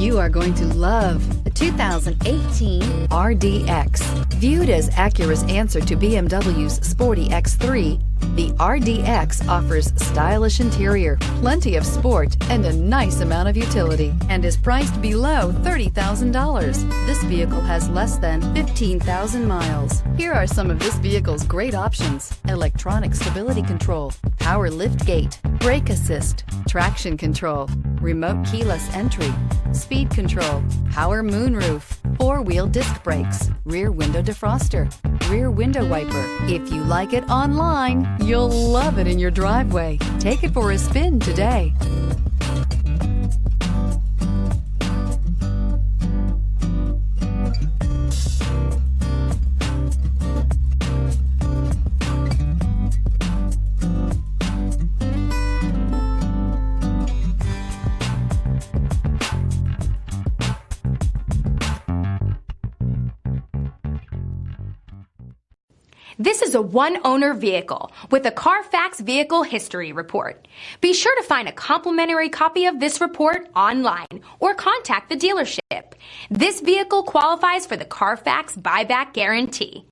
You are going to love the 2018 RDX. Viewed as Acura's answer to BMW's sporty X3, the RDX offers stylish interior, plenty of sport, and a nice amount of utility, and is priced below $30,000. This vehicle has less than 15,000 miles. Here are some of this vehicle's great options: electronic stability control, power liftgate, brake assist, traction control, remote keyless entry, speed control, power moonroof, four-wheel disc brakes, rear window defroster, rear window wiper. If you like it online, you'll love it in your driveway. Take it for a spin today. This is a one-owner vehicle with a Carfax Vehicle History Report. Be sure to find a complimentary copy of this report online or contact the dealership. This vehicle qualifies for the Carfax Buyback Guarantee.